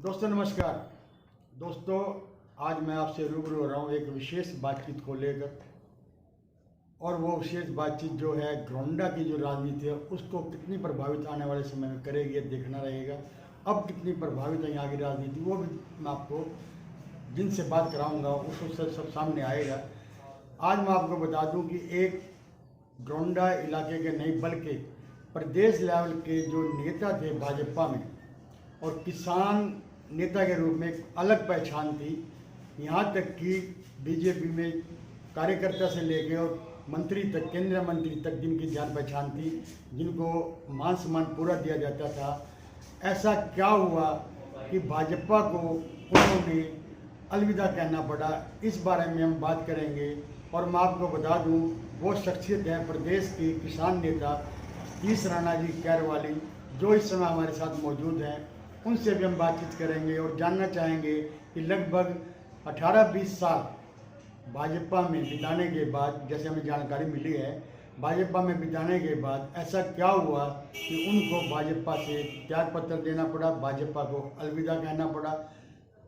दोस्तों नमस्कार। दोस्तों आज मैं आपसे रूबरू हो रहा हूँ एक विशेष बातचीत को लेकर, और वो विशेष बातचीत जो है घरौंडा की जो राजनीति है उसको कितनी प्रभावित आने वाले समय में करेगी ये देखना रहेगा। अब कितनी प्रभावित है यहाँ की राजनीति वो भी मैं आपको जिनसे बात कराऊंगा उसको सब सामने आएगा। आज मैं आपको बता दूं कि एक घरौंडा इलाके के नहीं बल्कि प्रदेश लेवल के जो नेता थे भाजपा में, और किसान नेता के रूप में एक अलग पहचान थी। यहाँ तक कि बीजेपी में कार्यकर्ता से लेकर और मंत्री तक, केंद्रीय मंत्री तक जिनकी जान पहचान थी, जिनको मान सम्मान पूरा दिया जाता था, ऐसा क्या हुआ कि भाजपा को उन्होंने अलविदा कहना पड़ा, इस बारे में हम बात करेंगे। और मैं आपको बता दूं वो शख्सियत है प्रदेश की किसान नेता सतीश राणा जी कैरवाली, जो इस समय हमारे साथ मौजूद हैं। उनसे भी हम बातचीत करेंगे और जानना चाहेंगे कि लगभग 18-20 साल भाजपा में बिताने के बाद, जैसे हमें जानकारी मिली है, भाजपा में बिताने के बाद ऐसा क्या हुआ कि उनको भाजपा से त्याग पत्र देना पड़ा, भाजपा को अलविदा कहना पड़ा,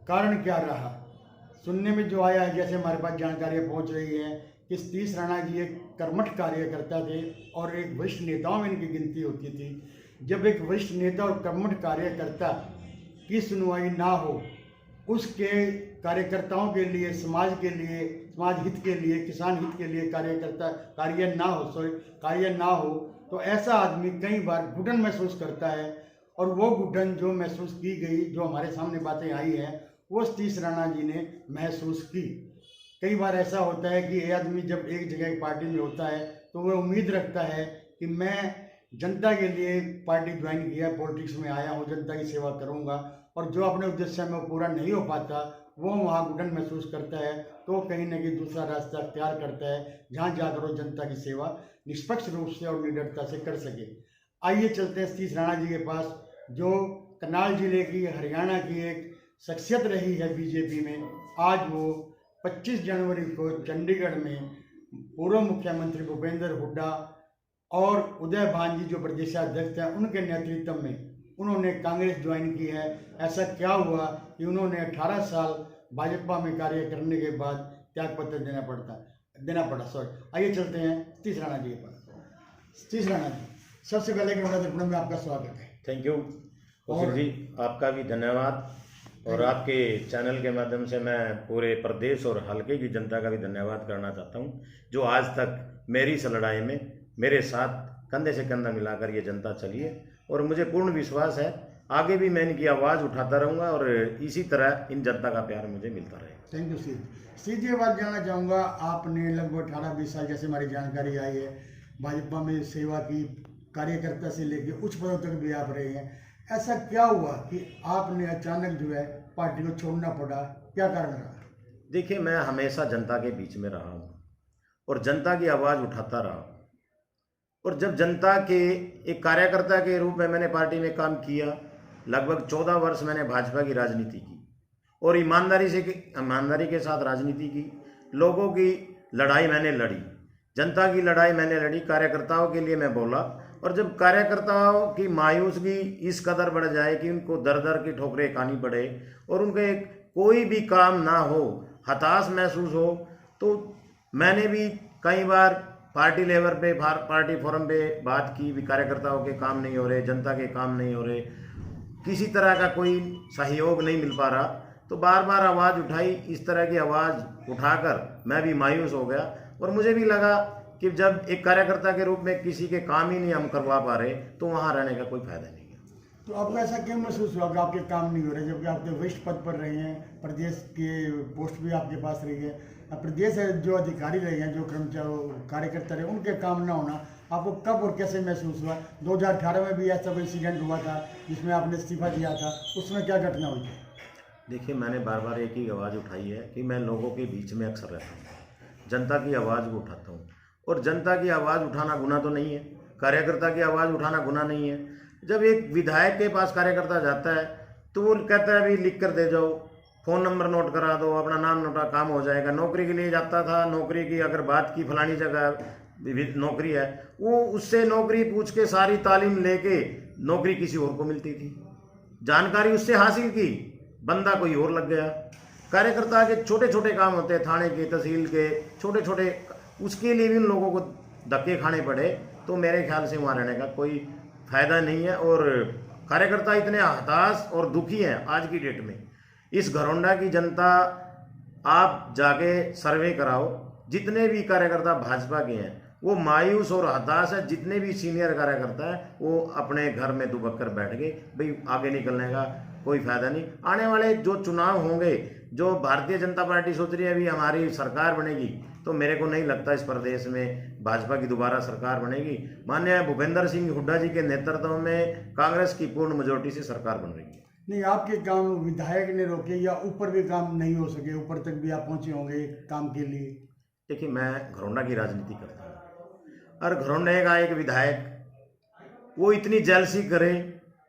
कारण क्या रहा। सुनने में जो आया है, जैसे हमारे पास जानकारियाँ पहुंच रही हैं कि सतीश राणा जी एक कर्मठ कार्यकर्ता थे और एक वरिष्ठ नेताओं में इनकी गिनती होती थी। जब एक वरिष्ठ नेता और कर्मठ कार्यकर्ता की सुनवाई ना हो, उसके कार्यकर्ताओं के लिए, समाज के लिए, समाज हित के लिए, किसान हित के लिए कार्य ना हो तो ऐसा आदमी कई बार घुटन महसूस करता है। और वो घुटन जो महसूस की गई, जो हमारे सामने बातें आई हैं, वो सतीश राणा जी ने महसूस की। कई बार ऐसा होता है कि ये आदमी जब एक जगह एक पार्टी में होता है तो वह उम्मीद रखता है कि मैं जनता के लिए पार्टी ज्वाइन किया, पॉलिटिक्स में आया हूँ, जनता की सेवा करूँगा, और जो अपने उद्देश्य में पूरा नहीं हो पाता वो वहाँ घुटन महसूस करता है, तो कहीं ना कहीं दूसरा रास्ता अख्तियार करता है जहाँ जाकर वो जनता की सेवा निष्पक्ष रूप से और निडरता से कर सके। आइए चलते हैं सतीश राणा जी के पास, जो करनाल जिले की, हरियाणा की एक शख्सियत रही है बीजेपी में। आज वो 25 जनवरी को चंडीगढ़ में पूर्व मुख्यमंत्री भूपेंद्र हुड्डा और उदय भान जी जो प्रदेशाध्यक्ष हैं, उनके नेतृत्व में उन्होंने कांग्रेस ज्वाइन की है। ऐसा क्या हुआ कि उन्होंने 18 साल भाजपा में कार्य करने के बाद त्याग पत्र देना पड़ा। आइए चलते हैं सतीश राणा जी के पास। सतीश राणा जी, सबसे पहले घरौंडा दर्पण में आपका स्वागत है। थैंक यू कौशिक जी, आपका भी धन्यवाद। और आपके चैनल के माध्यम से मैं पूरे प्रदेश और हल्के की जनता का भी धन्यवाद करना चाहता हूं, जो आज तक मेरी इस लड़ाई में मेरे साथ कंधे से कंधा मिलाकर ये जनता चली है। और मुझे पूर्ण विश्वास है आगे भी मैं इनकी आवाज़ उठाता रहूँगा और इसी तरह इन जनता का प्यार मुझे मिलता रहेगा। थैंक यू सीधी बात जानना चाहूँगा, आपने लगभग 18-20 साल, जैसे हमारी जानकारी आई है, भाजपा में सेवा की, कार्यकर्ता से लेकर उच्च पदों तक भी आप रहे हैं। ऐसा क्या हुआ कि आपने अचानक जो है पार्टी को छोड़ना पड़ा, क्या कारण रहा? देखिए, मैं हमेशा जनता के बीच में रहा हूँ और जनता की आवाज़ उठाता रहा हूँ। और जब जनता के एक कार्यकर्ता के रूप में मैंने पार्टी में काम किया, लगभग 14 वर्ष मैंने भाजपा की राजनीति की और ईमानदारी के साथ राजनीति की। लोगों की लड़ाई मैंने लड़ी, जनता की लड़ाई मैंने लड़ी, कार्यकर्ताओं के लिए मैं बोला। और जब कार्यकर्ताओं की मायूसगी इस कदर बढ़ जाए कि उनको दर दर की ठोकरें खानी पड़े और उनके कोई भी काम ना हो, हताश महसूस हो, तो मैंने भी कई बार पार्टी लेवल पे, पार्टी फोरम पे बात की भी, कार्यकर्ताओं के काम नहीं हो रहे, जनता के काम नहीं हो रहे, किसी तरह का कोई सहयोग नहीं मिल पा रहा। तो बार बार आवाज़ उठाई। इस तरह की आवाज़ उठाकर मैं भी मायूस हो गया और मुझे भी लगा कि जब एक कार्यकर्ता के रूप में किसी के काम ही नहीं हम करवा पा रहे तो वहाँ रहने का कोई फायदा नहीं है। तो आपको ऐसा क्यों महसूस हुआ कि आपके काम नहीं हो रहे, जबकि आप वरिष्ठ पद पर रहे हैं, प्रदेश के पोस्ट भी आपके पास रही है, प्रदेश जो अधिकारी रहे हैं, जो कर्मचारी कार्यकर्ता रहे, उनके काम ना होना आपको कब और कैसे महसूस हुआ? 2018 में भी ऐसा कोई इंसिडेंट हुआ था जिसमें आपने इस्तीफा दिया था, उसमें क्या घटना हुई थी? देखिए, मैंने बार बार एक ही आवाज़ उठाई है कि मैं लोगों के बीच में अक्सर रहता हूँ, जनता की आवाज़ को उठाता हूँ। और जनता की आवाज़ उठाना गुनाह तो नहीं है, कार्यकर्ता की आवाज़ उठाना गुनाह नहीं है। जब एक विधायक के पास कार्यकर्ता जाता है तो वो कहता है भी लिख कर दे जाओ, फ़ोन नंबर नोट करा दो, अपना नाम नोटा, काम हो जाएगा। नौकरी के लिए जाता था, नौकरी की अगर बात की, फलानी जगह नौकरी है, वो उससे नौकरी पूछ के सारी तालीम लेके नौकरी किसी और को मिलती थी, जानकारी उससे हासिल की, बंदा कोई और लग गया। कार्यकर्ता के छोटे छोटे काम होते हैं, थाने के, तहसील के छोटे छोटे, उसके लिए भी उन लोगों को धक्के खाने पड़े, तो मेरे ख्याल से वहाँ रहने का कोई फायदा नहीं है। और कार्यकर्ता इतने हताश और दुखी हैं आज की डेट में। इस घरौंडा की जनता, आप जाके सर्वे कराओ, जितने भी कार्यकर्ता भाजपा के हैं वो मायूस और हताश है। जितने भी सीनियर कार्यकर्ता है वो अपने घर में दुबक कर बैठ गए, भाई आगे निकलने का कोई फायदा नहीं। आने वाले जो चुनाव होंगे, जो भारतीय जनता पार्टी सोच रही है अभी हमारी सरकार बनेगी, तो मेरे को नहीं लगता इस प्रदेश में भाजपा की दोबारा सरकार बनेगी। माननीय भूपेंद्र सिंह हुड्डा जी के नेतृत्व में कांग्रेस की पूर्ण मेजोरिटी से सरकार बन रही है। नहीं, आपके काम विधायक ने रोके या ऊपर भी काम नहीं हो सके, ऊपर तक भी आप पहुंचे होंगे काम के लिए? देखिए, मैं घरौंडा की राजनीति करता हूँ और घरौंडे का एक विधायक वो इतनी जेलसी करे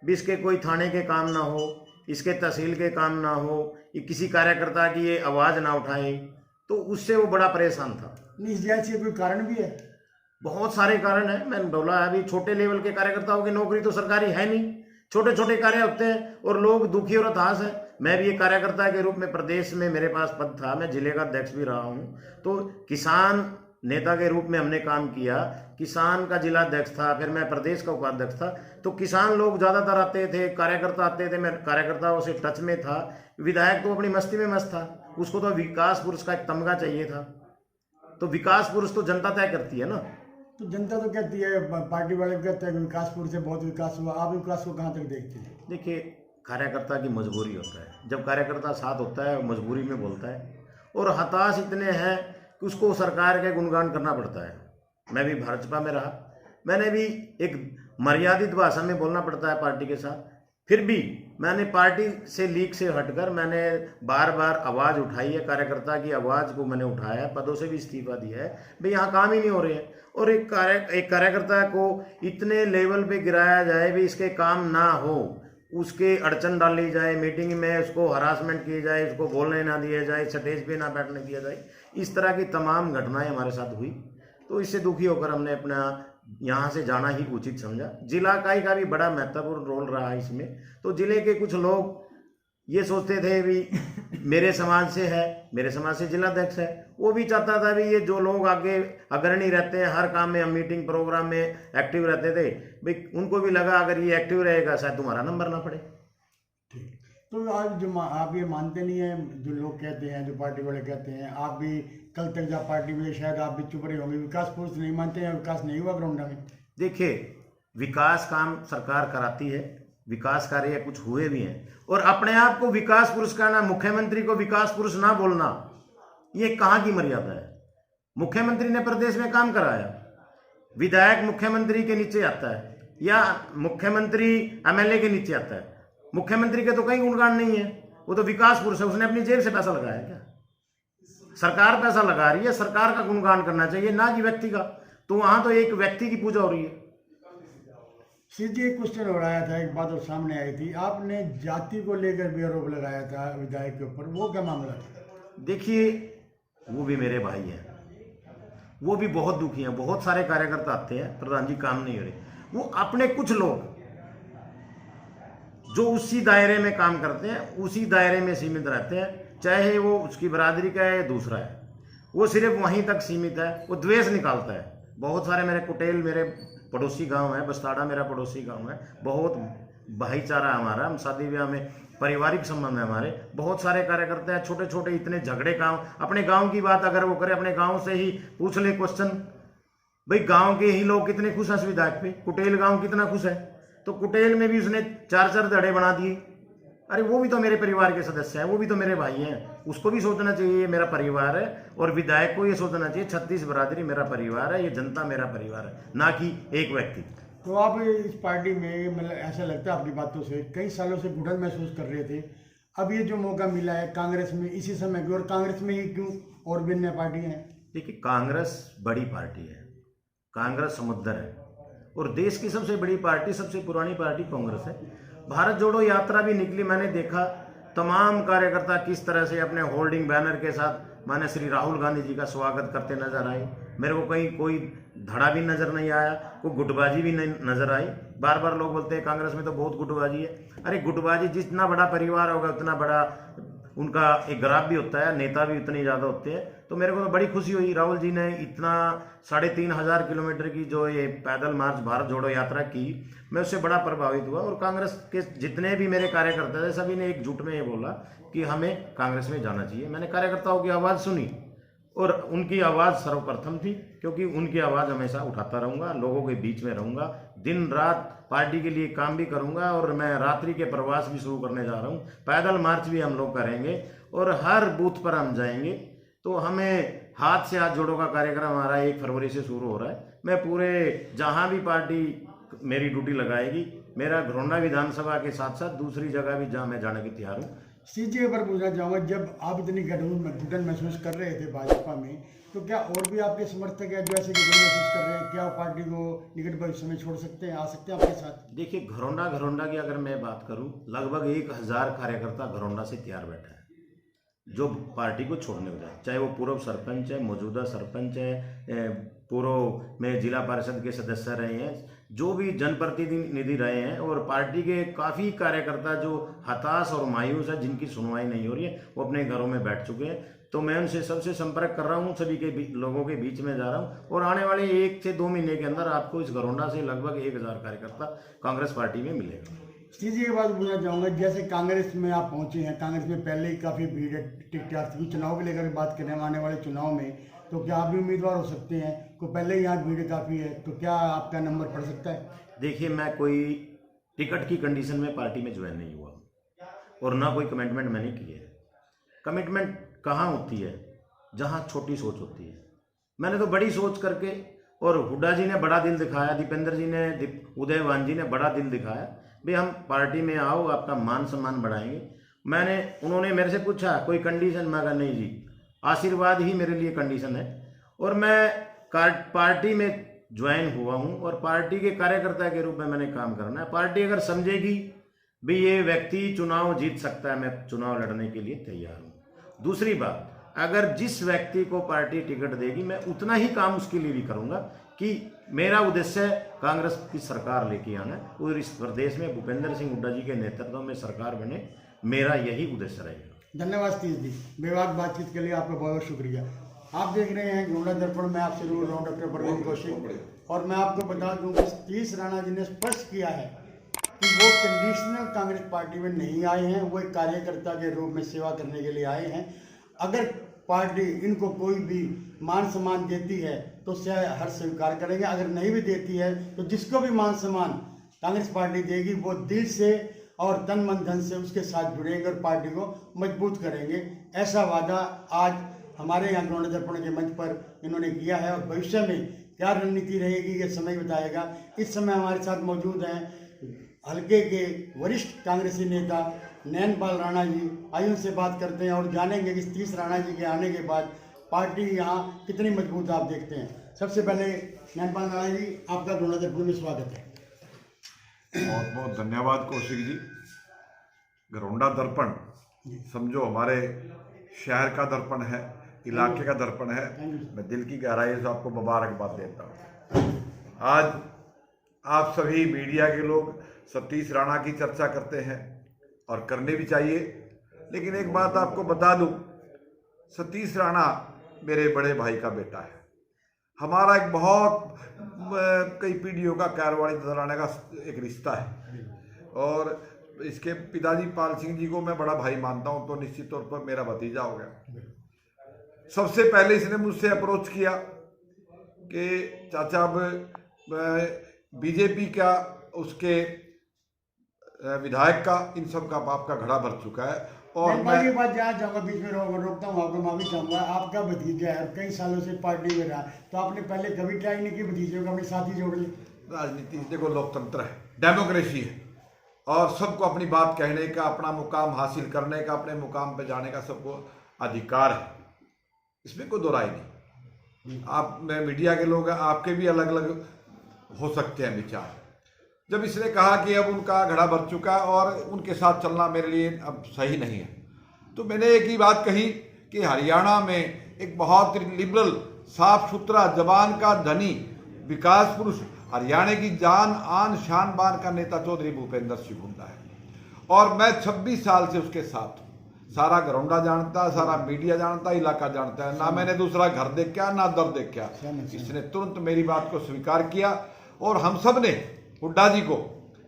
भी इसके कोई थाने के काम ना हो, इसके तहसील के काम ना हो, ये किसी कार्यकर्ता की ये आवाज़ ना उठाए, तो उससे वो बड़ा परेशान था। नहीं, जैसे कोई कारण भी है? बहुत सारे कारण हैं। मैंने बोला अभी छोटे लेवल के कार्यकर्ताओं की नौकरी तो सरकारी है नहीं, छोटे छोटे कार्य होते हैं और लोग दुखी और हताश हैं। मैं भी एक कार्यकर्ता के रूप में प्रदेश में मेरे पास पद था, मैं जिले का अध्यक्ष भी रहा हूँ, तो किसान नेता के रूप में हमने काम किया। किसान का जिला अध्यक्ष था, फिर मैं प्रदेश का उपाध्यक्ष था, तो किसान लोग ज़्यादातर आते थे, कार्यकर्ता आते थे, मैं कार्यकर्ताओं से टच में था। विधायक तो अपनी मस्ती में मस्त था, उसको तो विकास पुरुष का एक तमगा चाहिए था। तो विकास पुरुष तो जनता तय करती है ना। तो जनता तो कहती है, पार्टी वाले कहते हैं कि विकासपुर से बहुत विकास हुआ, आप विकास को कहाँ तक देखते हैं? देखिए, कार्यकर्ता की मजबूरी होता है, जब कार्यकर्ता साथ होता है मजबूरी में बोलता है, और हताश इतने हैं कि उसको सरकार के गुणगान करना पड़ता है। मैं भी भाजपा में रहा, मैंने भी एक मर्यादित भाषा में बोलना पड़ता है पार्टी के साथ, फिर भी मैंने पार्टी से लीक से हटकर मैंने बार बार आवाज़ उठाई है, कार्यकर्ता की आवाज़ को मैंने उठाया है, पदों से भी इस्तीफा दिया है। भाई यहाँ काम ही नहीं हो रहे हैं, और एक कार्यकर्ता को इतने लेवल पे गिराया जाए भी इसके काम ना हो, उसके अड़चन डाली जाए, मीटिंग में उसको हरासमेंट की जाए, उसको बोलने ना दिया जाए, स्टेज पे ना बैठने दिया जाए, इस तरह की तमाम घटनाएं हमारे साथ हुई। तो इससे दुखी होकर हमने अपना यहाँ से जाना ही उचित समझा। जिला इकाई का भी बड़ा महत्वपूर्ण रोल रहा इसमें। तो जिले के कुछ लोग ये सोचते थे भी मेरे समाज से है, मेरे समाज से जिला अध्यक्ष है, वो भी चाहता था भी ये जो लोग आगे अग्रणी रहते हैं, हर काम में, हम मीटिंग प्रोग्राम में एक्टिव रहते थे, भाई उनको भी लगा अगर ये एक्टिव रहेगा शायद तुम्हारा नंबर ना पड़े। ठीक, तो आज जो आप ये मानते नहीं हैं, जो लोग कहते हैं, जो पार्टी वाले कहते हैं, आप भी कल तक जब पार्टी में शायद आप भी चुप रहे होंगे, विकास पुरुष नहीं मानते हैं, विकास नहीं हुआ घरौंडा में? देखिए, विकास काम सरकार कराती है, विकास कार्य कुछ हुए भी हैं, और अपने आप को विकास पुरुष कहना, मुख्यमंत्री को विकास पुरुष ना बोलना, ये कहाँ की मर्यादा है? मुख्यमंत्री ने प्रदेश में काम कराया, विधायक मुख्यमंत्री के नीचे आता है या मुख्यमंत्री एमएलए के नीचे आता है, मुख्यमंत्री के तो कहीं गुणगान नहीं है, वो तो विकास पुरुष है, उसने अपनी जेब से पैसा लगाया क्या? सरकार पैसा लगा रही है, सरकार का गुणगान करना चाहिए, ना कि व्यक्ति का। तो वहां तो एक व्यक्ति की पूजा हो रही है। सीधी एक क्वेश्चन हो रहा था, एक बात और सामने आई थी, आपने जाति को लेकर भी आरोप लगाया था विधायक के ऊपर, वो क्या मामला था? देखिए, वो भी मेरे भाई हैं, वो भी बहुत दुखी हैं। बहुत सारे कार्यकर्ता आते हैं, प्रधान जी काम नहीं हो रहे, वो अपने कुछ लोग जो उसी दायरे में काम करते हैं, उसी दायरे में सीमित रहते हैं, चाहे वो उसकी बरादरी का है या दूसरा है, वो सिर्फ वहीं तक सीमित है, वो द्वेष निकालता है। बहुत सारे मेरे कुटेल मेरे पड़ोसी गांव है, बस्ताड़ा मेरा पड़ोसी गांव है, बहुत भाईचारा हमारा, हम शादी ब्याह में पारिवारिक संबंध है हमारे। बहुत सारे कार्यकर्ता हैं, छोटे छोटे इतने झगड़े गांव, अपने गांव की बात अगर वो करे, अपने गांव से ही पूछ ले क्वेश्चन, भाई गांव के ही लोग कितने खुश हैं इस विधायक पे, कुटेल गांव कितना खुश है, तो कुटेल में भी उसने 4-4 धड़े बना दिए। अरे वो भी तो मेरे परिवार के सदस्य हैं, वो भी तो मेरे भाई हैं, उसको भी सोचना चाहिए ये मेरा परिवार है, और विधायक को ये सोचना चाहिए 36 बरादरी मेरा परिवार है, ये जनता मेरा परिवार है, ना कि एक व्यक्ति। तो आप इस पार्टी में, मतलब ऐसा लगता है आपकी बातों से, कई सालों से घुटन महसूस कर रहे थे, अब ये जो मौका मिला है कांग्रेस में इसी समय की, और कांग्रेस में ही क्यों, और भी अन्य पार्टियां हैं? देखिए, कांग्रेस बड़ी पार्टी है, कांग्रेस समुद्र है, और देश की सबसे बड़ी पार्टी, सबसे पुरानी पार्टी कांग्रेस है। भारत जोड़ो यात्रा भी निकली, मैंने देखा तमाम कार्यकर्ता किस तरह से अपने होल्डिंग बैनर के साथ माननीय श्री राहुल गांधी जी का स्वागत करते नजर आए। मेरे को कहीं कोई धड़ा भी नजर नहीं आया, कोई गुटबाजी भी नहीं नजर आई। बार बार लोग बोलते हैं कांग्रेस में तो बहुत गुटबाजी है। अरे गुटबाजी, जितना बड़ा परिवार होगा उतना बड़ा उनका एक ग्राफ भी होता है, नेता भी उतने ज़्यादा होते हैं। तो मेरे को तो बड़ी खुशी हुई, राहुल जी ने इतना 3,500 किलोमीटर की जो ये पैदल मार्च भारत जोड़ो यात्रा की, मैं उससे बड़ा प्रभावित हुआ। और कांग्रेस के जितने भी मेरे कार्यकर्ता थे सभी ने एकजुट में ये बोला कि हमें कांग्रेस में जाना चाहिए। मैंने कार्यकर्ताओं की आवाज़ सुनी और उनकी आवाज़ सर्वप्रथम थी, क्योंकि उनकी आवाज़ हमेशा उठाता रहूँगा, लोगों के बीच में रहूँगा, दिन रात पार्टी के लिए काम भी करूँगा। और मैं रात्रि के प्रवास भी शुरू करने जा रहा हूँ, पैदल मार्च भी हम लोग करेंगे और हर बूथ पर हम जाएंगे। तो हमें हाथ से हाथ जोड़ो का कार्यक्रम हमारा 1 फरवरी से शुरू हो रहा है। मैं पूरे जहाँ भी पार्टी मेरी ड्यूटी लगाएगी, मेरा घरौंडा विधानसभा के साथ साथ दूसरी जगह भी जहाँ मैं जाने की तैयार हूँ। सीजे पर पूछना चाहूँगा, जब आप इतनी घुटन महसूस कर रहे थे भाजपा में, तो क्या और भी आपके समर्थक हैं जो ऐसे घुटन महसूस कर रहे हैं? क्या पार्टी को निकट भविष्य में छोड़ सकते हैं, आ सकते हैं आपके साथ? देखिए, घरौंडा की अगर मैं बात करूं, लगभग 1,000 कार्यकर्ता घरौंडा से तैयार बैठा है जो पार्टी को छोड़ने को जाए, चाहे वो पूर्व सरपंच है, मौजूदा सरपंच है, पूर्व में जिला परिषद के सदस्य रहे हैं, जो भी जनप्रतिनिधि रहे हैं, और पार्टी के काफ़ी कार्यकर्ता जो हताश और मायूस है, जिनकी सुनवाई नहीं हो रही है, वो अपने घरों में बैठ चुके हैं। तो मैं उनसे सबसे संपर्क कर रहा हूँ, सभी के लोगों के बीच में जा रहा हूँ, और आने वाले 1 से 2 महीने के अंदर आपको इस घरौंडा से लगभग 1,000 कार्यकर्ता कांग्रेस पार्टी में मिलेगा। सीधी एक बात पूछना चाहूँगा, जैसे कांग्रेस में आप पहुँचे हैं, कांग्रेस में पहले ही काफ़ी भीड़ है, टिकट चुनाव को लेकर बात करें आने वाले चुनाव में, तो क्या आप भी उम्मीदवार हो सकते हैं? तो पहले ही यहाँ भीड़ काफ़ी है, तो क्या आपका नंबर पड़ सकता है? देखिए, मैं कोई टिकट की कंडीशन में पार्टी में ज्वाइन नहीं हुआ और ना कोई कमिटमेंट मैंने की है। कमिटमेंट कहाँ होती है? जहाँ छोटी सोच होती है। मैंने तो बड़ी सोच करके, और हुड्डा जी ने बड़ा दिल दिखाया, दीपेंद्र जी ने, उदयवान जी ने बड़ा दिल दिखाया, भाई हम पार्टी में आओ, आपका मान सम्मान बढ़ाएंगे। उन्होंने मेरे से पूछा कोई कंडीशन, मैं कहा नहीं जी, आशीर्वाद ही मेरे लिए कंडीशन है। और मैं पार्टी में ज्वाइन हुआ हूँ और पार्टी के कार्यकर्ता के रूप में मैंने काम करना है। पार्टी अगर समझेगी भी ये व्यक्ति चुनाव जीत सकता है, मैं चुनाव लड़ने के लिए तैयार हूँ। दूसरी बात, अगर जिस व्यक्ति को पार्टी टिकट देगी, मैं उतना ही काम उसके लिए भी करूँगा कि मेरा उद्देश्य कांग्रेस की सरकार लेके आना है और इस प्रदेश में भूपेंद्र सिंह हुड्डा जी के नेतृत्व में सरकार बने, मेरा यही उद्देश्य रहेगा। धन्यवाद सतीश जी, बेबाक बातचीत के लिए आपका बहुत बहुत शुक्रिया। आप देख रहे हैं घरौंडा दर्पण में, आपसे रूबरू रहा हूं डॉक्टर परवीन कौशिक। और मैं आपको बता दूं कि सतीश राणा जी ने स्पष्ट किया है कि वो कंडीशनल कांग्रेस पार्टी में नहीं आए हैं, वो एक कार्यकर्ता के रूप में सेवा करने के लिए आए हैं। अगर पार्टी इनको कोई भी मान सम्मान देती है तो उसे हर स्वीकार करेंगे, अगर नहीं भी देती है तो जिसको भी मान सम्मान कांग्रेस पार्टी देगी वो दिल से और तन मन धन से उसके साथ जुड़ेंगे और पार्टी को मजबूत करेंगे। ऐसा वादा आज हमारे यहाँ घरौंडा दर्पण के मंच पर इन्होंने किया है, और भविष्य में क्या रणनीति रहेगी ये समय बताएगा। इस समय हमारे साथ मौजूद हैं हल्के के वरिष्ठ कांग्रेसी नेता नैनपाल राणा जी। आइए उनसे बात करते हैं और जानेंगे कि सतीश राणा जी के आने के बाद पार्टी यहाँ कितनी मजबूत आप देखते हैं। सबसे पहले नैनपाल राणा जी, आपका घरौंडा दर्पण में स्वागत है। बहुत बहुत धन्यवाद कौशिक जी। घरौंडा दर्पण समझो हमारे शहर का दर्पण है, इलाके का दर्पण है। मैं दिल की गहराई से आपको मुबारकबाद देता हूँ। आज आप सभी मीडिया के लोग सतीश राणा की चर्चा करते हैं और करने भी चाहिए, लेकिन एक बात आपको बता दूं, सतीश राणा मेरे बड़े भाई का बेटा है। हमारा एक बहुत कई पीढ़ियों का कारवाड़ी दलाने का एक रिश्ता है, और इसके पिताजी पाल सिंह जी को मैं बड़ा भाई मानता हूं, तो निश्चित तौर पर मेरा भतीजा हो गया। सबसे पहले इसने मुझसे अप्रोच किया कि चाचा अब बीजेपी का, उसके विधायक का, इन सब का बाप का घड़ा भर चुका है। और मैं ये बात जहाँ जाऊँगा, बीच में रोकता हूँ, आपको माफी चाहूँगा। आपका भतीजा है, कई सालों से पार्टी में रहा, तो आपने पहले कभी ट्राई नहीं की भतीजे को अपने साथी जोड़ ले? राजनीति देखो, लोकतंत्र है, डेमोक्रेसी है, और सबको अपनी बात कहने का, अपना मुकाम हासिल करने का, अपने मुकाम पे जाने का सबको अधिकार है, इसमें कोई दो राय नहीं। आप मीडिया के लोग हैं, आपके भी अलग अलग हो सकते हैं विचार। जब इसने कहा कि अब उनका घड़ा भर चुका और उनके साथ चलना मेरे लिए अब सही नहीं है, तो मैंने एक ही बात कही कि हरियाणा में एक बहुत लिबरल साफ सुथरा, जबान का धनी, विकास पुरुष, हरियाणा की जान आन शान बान का नेता चौधरी भूपेंद्र सिंह हुड्डा है। और मैं 26 साल से उसके साथ हूँ। सारा घरौंडा जानता है, सारा मीडिया जानता है, इलाका जानता है। ना मैंने दूसरा घर देखा, ना दर देखा। इसने तुरंत मेरी बात को स्वीकार किया और हम सब ने हुड्डा जी को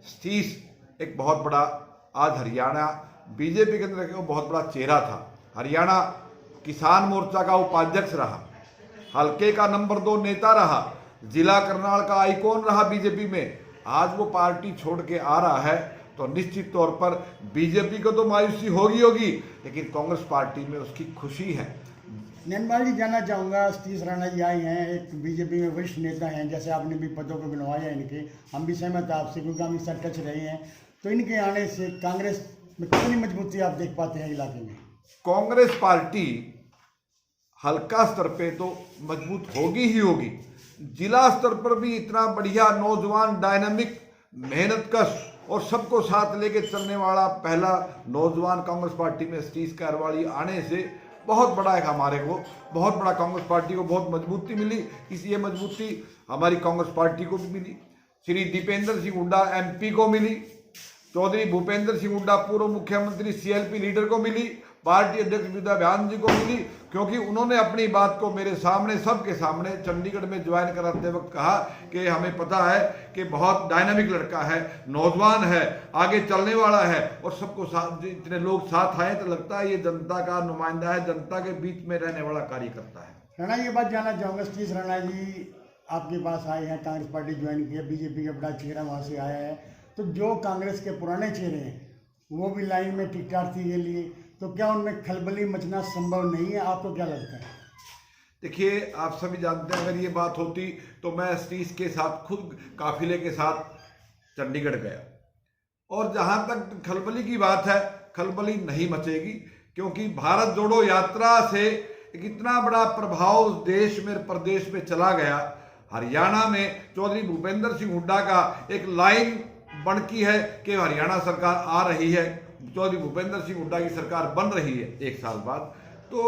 सतीश एक बहुत बड़ा, आज हरियाणा बीजेपी के अंदर बहुत बड़ा चेहरा था। हरियाणा किसान मोर्चा का उपाध्यक्ष रहा, हल्के का नंबर 2 नेता रहा, जिला करनाल का आइकॉन रहा बीजेपी में। आज वो पार्टी छोड़ के आ रहा है तो निश्चित तौर पर बीजेपी को तो मायूसी होगी, लेकिन कांग्रेस पार्टी में उसकी खुशी है। नैनपाल जी, जानना चाहूँगा, सतीश राणा जी आए हैं, एक बीजेपी में वरिष्ठ नेता हैं, जैसे आपने भी पदों को गिनवाया इनके, हम भी सहमत हैं आपसे क्योंकि हम इससे टच रहे हैं। तो इनके आने से कांग्रेस में कितनी मजबूती आप देख पाते हैं इलाके में? कांग्रेस पार्टी हल्का स्तर पे तो मजबूत होगी ही होगी, जिला स्तर पर भी इतना बढ़िया नौजवान, डायनामिक, मेहनतकश और सबको साथ लेके चलने वाला पहला नौजवान कांग्रेस पार्टी में सतीश कायरवाली आने से बहुत बड़ा एक हमारे को, बहुत बड़ा कांग्रेस पार्टी को बहुत मजबूती मिली। ये मजबूती हमारी कांग्रेस पार्टी को भी मिली, श्री दीपेंद्र सिंह हुड्डा MP को मिली, चौधरी भूपेंद्र सिंह हुड्डा पूर्व मुख्यमंत्री CLP लीडर को मिली, पार्टी अध्यक्ष विद्या बयान जी को मिली, क्योंकि उन्होंने अपनी बात को मेरे सामने, सबके सामने चंडीगढ़ में ज्वाइन कराते वक्त कहा कि हमें पता है कि बहुत डायनामिक लड़का है, नौजवान है, आगे चलने वाला है। और सबको साथ, इतने लोग साथ आए तो लगता है ये जनता का नुमाइंदा है, जनता के बीच में रहने वाला कार्यकर्ता है। राणा, ये बात जानना चाहूँगा, सतीश राणा जी आपके पास आए हैं, कांग्रेस पार्टी ज्वाइन की है, बीजेपी का बड़ा चेहरा वहाँ से आया है, तो जो कांग्रेस के पुराने चेहरे हैं वो भी लाइन में टिक टारती के लिए, तो क्या उनमें खलबली मचना संभव नहीं है? आपको क्या लगता है? देखिए, आप सभी जानते हैं, अगर ये बात होती तो मैं सतीश के साथ खुद काफिले के साथ चंडीगढ़ गया। और जहां तक खलबली की बात है, खलबली नहीं मचेगी, क्योंकि भारत जोड़ो यात्रा से एक इतना बड़ा प्रभाव उस देश में, प्रदेश में चला गया। हरियाणा में चौधरी भूपेंद्र सिंह हुड्डा का एक लाइन बनकी है कि हरियाणा सरकार आ रही है, चौधरी भूपेंद्र सिंह हुड्डा की सरकार बन रही है 1 साल बाद। तो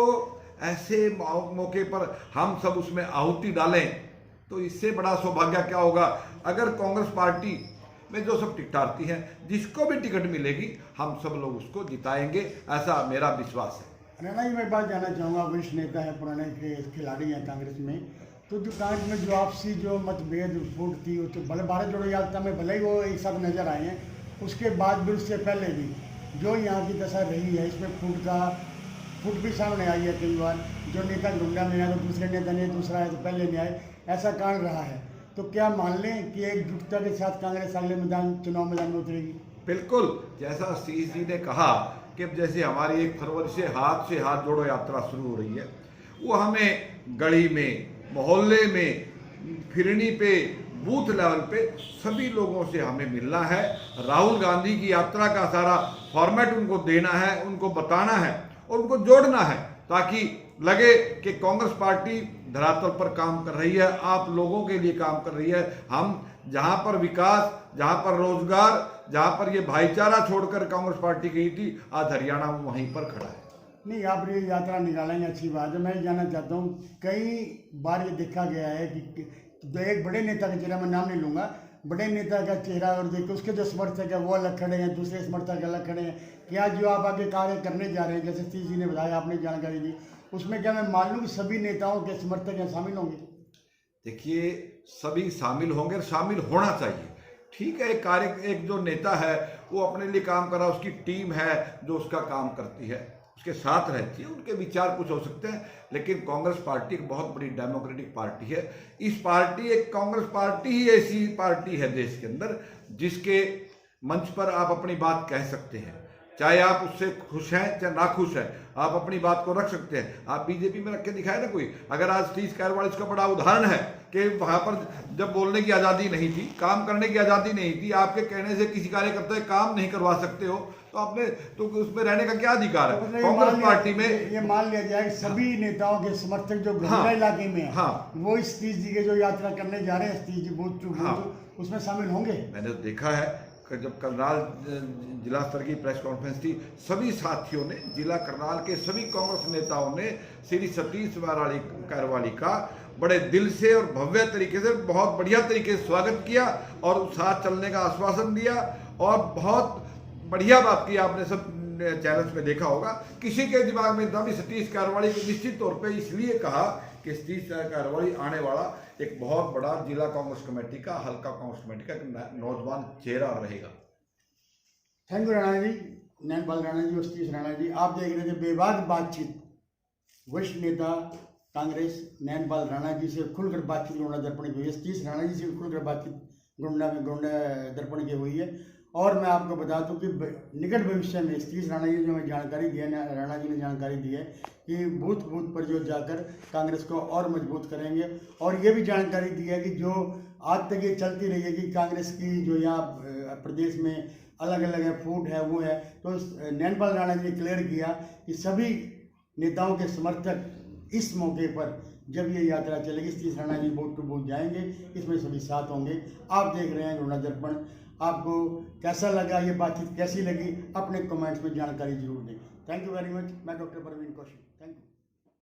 ऐसे मौके पर हम सब उसमें आहुति डालें तो इससे बड़ा सौभाग्य क्या होगा। अगर कांग्रेस पार्टी में जो सब टिकटारती हैं, जिसको भी टिकट मिलेगी हम सब लोग उसको जिताएंगे, ऐसा मेरा विश्वास है। राणा जी, मैं बात जानना चाहूँगा, वरिष्ठ नेता है, पुराने के खिलाड़ी हैं कांग्रेस में, तो जो कांग्रेस में जो आपसी जो मतभेद फूट थी, तो भले भारत जोड़ो यात्रा में भले ही वो एक साथ नजर आए हैं, उसके बाद भी, उससे पहले भी जो यहाँ की दशा रही है, इसमें फूट भी सामने आई है। कई बार जो नेता ढूंढा नहीं आया तो दूसरे नेता ने, दूसरा है तो पहले नहीं आए, ऐसा कांड रहा है। तो क्या मान लें कि एकजुटता के साथ कांग्रेस अगले चुनाव मैदान में उतरेगी? बिल्कुल, जैसा सतीश जी ने कहा कि जैसे हमारी 1 फरवरी से हाथ जोड़ो यात्रा शुरू हो रही है, वो हमें गली में, मोहल्ले में, फिरनी पे, बूथ लेवल पे सभी लोगों से हमें मिलना है। राहुल गांधी की यात्रा का सारा फॉर्मेट उनको देना है, उनको बताना है और उनको जोड़ना है, ताकि लगे कि कांग्रेस पार्टी धरातल पर काम कर रही है, आप लोगों के लिए काम कर रही है। हम जहां पर विकास, जहां पर रोजगार, जहां पर ये भाईचारा छोड़कर कांग्रेस पार्टी गई थी, आज हरियाणा वहीं पर खड़ा है। नहीं, आप ये यात्रा निकालेंगे, अच्छी बात है। मैं जानना चाहता हूँ, कई बार ये देखा गया है कि एक बड़े नेता का चेहरा, मैं नाम नहीं लूँगा, बड़े नेता का चेहरा और देखो उसके जो समर्थक है वो अलग खड़े हैं, दूसरे समर्थक अलग खड़े हैं। क्या जो आप आगे कार्य करने जा रहे हैं, जैसे सतीश जी ने बताया, आपने जानकारी दी, उसमें क्या मैं मान लूँ कि सभी नेताओं के समर्थक यहाँ शामिल होंगे? देखिए, सभी शामिल होंगे, शामिल होना चाहिए। ठीक है, एक जो नेता है वो अपने लिए काम कर रहा है, उसकी टीम है जो उसका काम करती है, उसके साथ रहती है, उनके विचार कुछ हो सकते हैं, लेकिन कांग्रेस पार्टी एक बहुत बड़ी डेमोक्रेटिक पार्टी है। इस पार्टी, एक कांग्रेस पार्टी ही ऐसी पार्टी है देश के अंदर जिसके मंच पर आप अपनी बात कह सकते हैं, चाहे आप उससे खुश हैं चाहे ना खुश हैं, आप अपनी बात को रख सकते हैं। आप बीजेपी में रख के दिखाए ना कोई। अगर आज सतीश कायरवाल इसका बड़ा उदाहरण है कि वहां पर जब बोलने की आज़ादी नहीं थी, काम करने की आज़ादी नहीं थी, आपके कहने से किसी कार्यकर्ता काम नहीं करवा सकते हो, तो आपने तो उसमें रहने का क्या अधिकार है? कांग्रेस पार्टी में ये मान लिया जाए सभी नेताओं के समर्थक जो ग्रामीण इलाके में है, वो सतीश जी के जो यात्रा करने जा रहे हैं, Satish ji booth to booth, उसमें शामिल होंगे। मैंने देखा है कि जब करनाल जिला स्तर की प्रेस कॉन्फ्रेंस थी, सभी साथियों ने, जिला करनाल के सभी कांग्रेस नेताओं ने श्री सतीश कायरवाली का बड़े दिल से और भव्य तरीके से, बहुत बढ़िया तरीके से स्वागत किया और साथ चलने का आश्वासन दिया। और बहुत बढ़िया बात की, आपने सब चैनल्स में देखा होगा। किसी के दिमाग में दम सतीश कारोबारी को निश्चित तौर पे इसलिए कहा कि सतीश कारोबारी आने वाला एक बहुत बड़ा जिला कांग्रेस कमेटी का, हल्का कांग्रेस कमेटी का एक नौजवान चेहरा रहेगा। थैंक यू राणा जी, नैनपाल राणा जी और सतीश राणा जी। आप देख रहे थे बेबाक बातचीत वरिष्ठ नेता कांग्रेस नैनपाल राणा जी से खुलकर बातचीत गोंडा दर्पण की हुई है, सतीश राणा जी से खुलकर बातचीत गोंडा दर्पण की हुई है। और मैं आपको बता दूं कि निकट भविष्य में सतीश राणा जी ने हमें जानकारी दी है, राणा जी ने जानकारी दी है कि बूथ बूथ पर जो जाकर कांग्रेस को और मजबूत करेंगे। और ये भी जानकारी दी है कि जो आज तक ये चलती रही है कि कांग्रेस की जो यहाँ प्रदेश में अलग अलग है, फूट है, वो है, तो नैनपाल राणा जी ने क्लियर किया कि सभी नेताओं के समर्थक इस मौके पर जब ये यात्रा चलेगी, Satish Rana ji booth to booth जाएंगे, इसमें सभी साथ होंगे। आप देख रहे हैं गोंडा दर्पण। आपको कैसा लगा, ये बातचीत कैसी लगी, अपने कमेंट्स में जानकारी जरूर दें। Thank you very much. मैं doctor Parveen Kaushik, thank you.